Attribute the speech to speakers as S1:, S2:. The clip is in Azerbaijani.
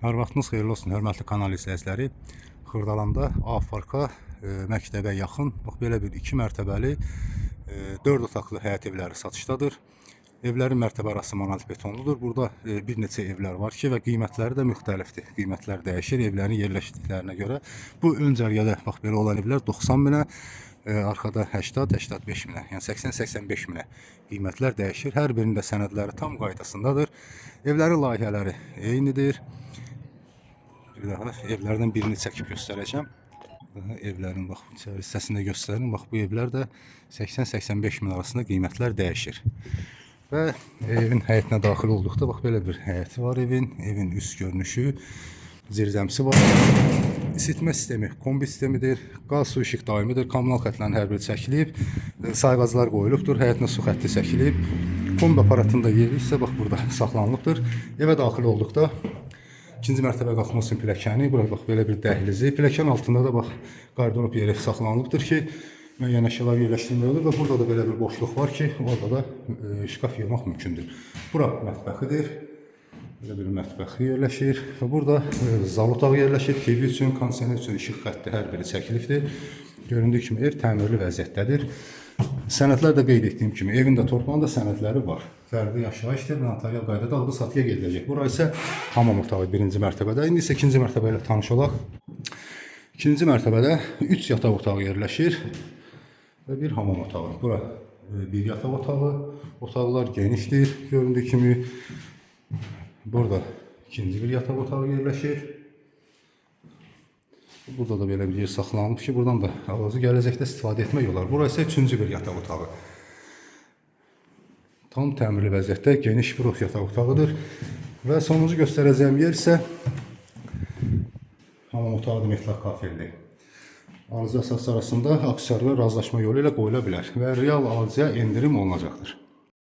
S1: Hər vaxtınız xeyirli olsun, hörmətli kanal izləyiciləri. Xırdalanda Afarka məktəbə yaxın, bax belə bir 2 mərtəbəli 4 otaqlı həyət evləri satışdadır. Evlərin mərtəbə arası monolit betonludur. Burada bir neçə evlər var ki və qiymətləri də müxtəlifdir. Qiymətlər dəyişir evlərin yerləşdiklərinə görə. Bu ön cərgədə bax belə olan evlər 90 minə, arkada 80-85 minə, yəni 80-85 minə qiymətlər dəyişir. Hər birinin də sənədləri tam qaydasındadır. Evlərin layihələri eynidir. Bir daha evlərdən birini çəkib göstərəcəm. Evlərin bax içəri hissəsində göstərin. Bax bu evlər də 80-85 min arasında qiymətlər dəyişir. Və evin həyətinə daxil olduqda bax belə bir həyəti var evin. Evin üst görünüşü, zirzəmsi var. İsitmə sistemi kombi sistemidir. Qaz, su, işıq daimidir. Kommunal xətlərin hər biri çəkilib. Sayğaclar qoyulubdur. Həyətinə su xətti çəkilib. Kombi aparatında yeri isə bax burada saxlanılıbdır. Evə daxil olduqda İkinci mərtəbə qalxmaq üçün pilləkəni, burada bax belə bir dəhlizi, pilləkən altında da bax qardırop yeri saxlanılıbdır ki, müəyyən əşyalar yerləşdirmək olur və burada da belə bir boşluq var ki, orada da şkaf yığmaq mümkündür. Bura mətbəxidir, belə bir mətbəxi yerləşir və burada zal otağı yerləşir, TV üçün, kondisioner üçün işıq xətti hər biri çəkilibdir. Göründüyü kimi ev təmirli vəziyyətdədir. Sənədlər də qeyd etdiyim kimi evin də torpağında sənədləri var. Fərdi yaşayışdır və notarial qaydada alqı-satıya gediləcək. Bura isə hamam otağı birinci mərtəbədə. İndi isə ikinci mərtəbə ilə tanış olaq. İkinci mərtəbədə 3 yataq otağı yerləşir və bir hamam otağı. Bura bir yataq otağı. Otaqlar genişdir. Göründüyü kimi burada ikinci bir yataq otağı yerləşir. Burada da belə bir yer saxlanılıb ki, buradan da ağızı gələcəkdə istifadə etmək olar. Burası isə üçüncü bir yataq otağı. Tam təmirli vəziyyətdə geniş bir yataq otağıdır. Və sonuncu göstərəcəyim yer isə hamam otağı mütləq kafirdir. Alıcı əsas arasında aksiyonlar razılaşma yolu ilə qoyula bilər və real alıcıya endirim olunacaqdır.